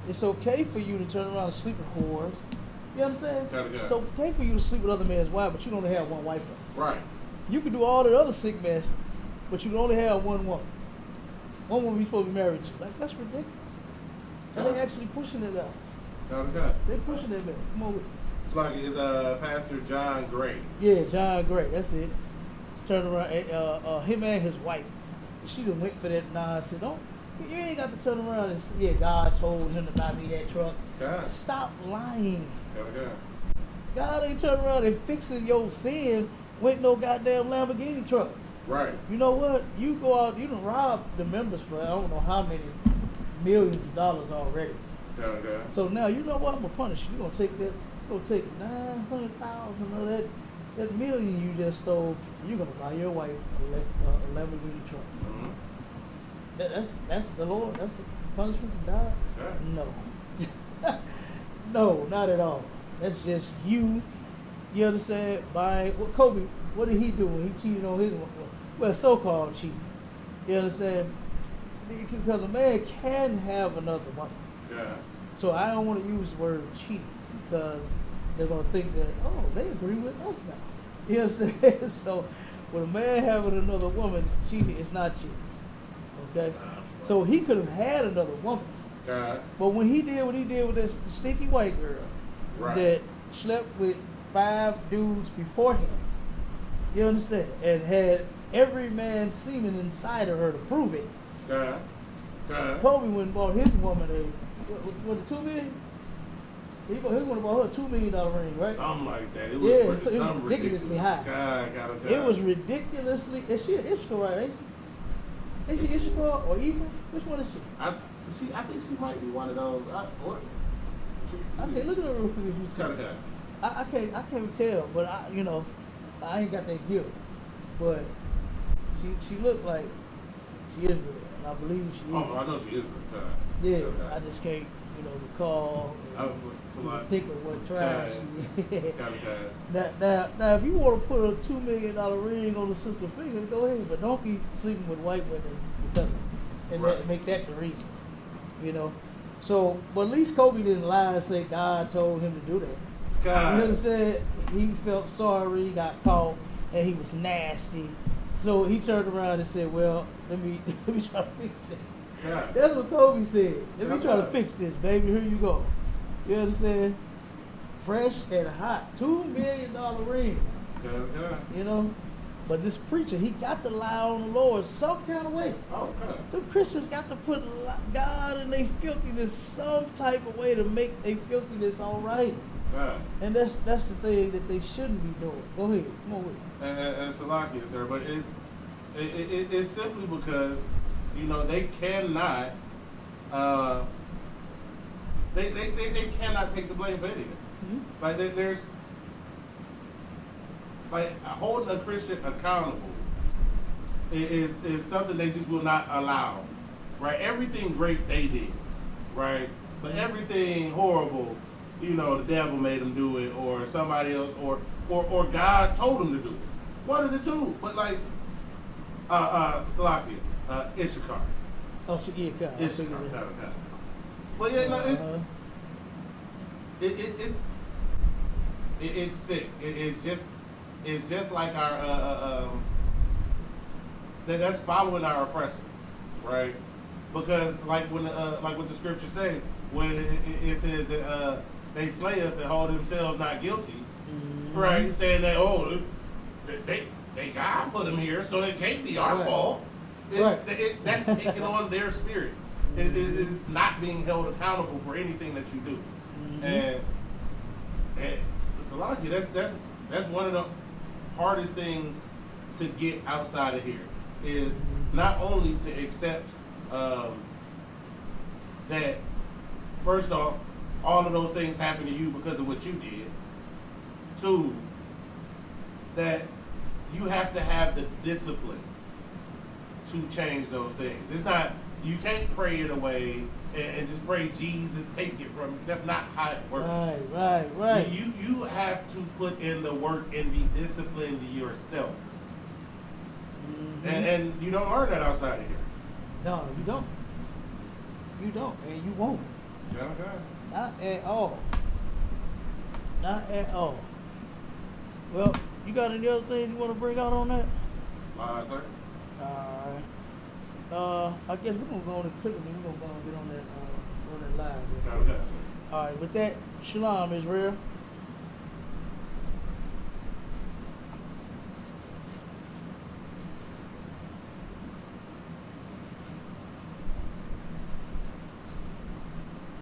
It's okay for you to turn around and sleep with whores. You understand? Okay. It's okay for you to sleep with other men's wives, but you can only have one wife though. Right. You can do all that other sick mess, but you can only have one woman. One woman you're supposed to be married to. Like, that's ridiculous. And they actually pushing it out. Okay. They're pushing that mess. Come on with it. It's like it's Pastor John Gray. Yeah, John Gray. That's it. turned around, and, him and his wife, she done went for that nonsense. Don't, you ain't got to turn around and say, yeah, God told him to buy me that truck. God. Stop lying. God. God ain't turning around and fixing your sin with no goddamn Lamborghini truck. Right. You know what? You go out, you done rob the members for I don't know how many millions of dollars already. God. So now you know what? I'm gonna punish you. You're gonna take that. You're gonna take 900,000 of that million you just stole. You're gonna buy your wife a Lamborghini truck. Mm-hmm. That's the Lord. That's the punishment from God. Yeah. No, no, not at all. That's just you. You understand? By what Kobe? What did he do when he cheated on his woman? Well, so-called cheating. You understand? Because a man can have another woman. Yeah. So I don't want to use the word cheating because they're gonna think that they agree with us now. You understand? So when a man having another woman cheating, it's not cheating. Okay. So he could have had another woman, God. but when he did what he did with this stinky white girl Right. that slept with 5 dudes before him, you understand, and had every man's semen inside of her to prove it. God. Kobe went and bought his woman was it $2 million? He went and bought her a $2 million ring, right? Something like that. It was, Yeah, so it was something ridiculously high. God. It was ridiculously. Is she an Ishmael, ain't she? Is she Ishmael or Ephraim? Which one is she? I think she might be one of those. Okay, look at her real quick if you see. God. I can't tell, but I ain't got that guilt. But she looked like she is real, and I believe she is. Oh, I know she is. God. Yeah, Okay. I just can't, recall. Think of what tribe she. Now, if you want to put a $2 million ring on the sister's finger, go ahead. But don't be sleeping with white women because and Right. make that the reason. So, but at least Kobe didn't lie and say God told him to do that. God. You understand? He felt sorry, he got caught, and he was nasty. So he turned around and said, "Well, let me try to fix this." God. That's what Kobe said. Let me try to Okay. fix this, baby. Here you go. You understand? Fresh and hot. $2 million ring. God. But this preacher, he got to lie on the Lord some kind of way. Oh, God. The Christians got to put God in their filthiness some type of way to make their filthiness all right. God. And that's the thing that they shouldn't be doing. Go ahead. Come on with it. And Salakia, sir, but it's simply because they cannot they cannot take the blame for anything. Mhm. Like there's like holding a Christian accountable is something they just will not allow. Right? Everything great they did, right? But everything horrible, the devil made them do it, or somebody else, or God told them to do it. One of the two. But like Salakia, Issachar. Oh, so yeah, God. I figured Issachar. that. Okay. But yeah, no, it's sick. It's just like our that's following our oppressor, right? Because like when like what the scriptures say, when it says that they slay us and hold themselves not guilty, right? Saying that they God put them here, so it can't be our Right. fault. Right. That's taking on their spirit. It is not being held accountable for anything that you do. And Salakia, that's one of the hardest things to get outside of here is not only to accept that first off, all of those things happen to you because of what you did. 2, that you have to have the discipline to change those things. It's not, you can't pray it away and just pray Jesus take it from you. That's not how it works. Right. You have to put in the work and be disciplined yourself. And you don't learn that outside of here. No, you don't. You don't, and you won't. Yeah, okay. Not at all. Not at all. Well, you got any other things you want to bring out on that? Sir. Alright. I guess we're gonna go on and click and we're gonna go and get on that live. Okay, sir. Alright, with that, Shalom, Israel.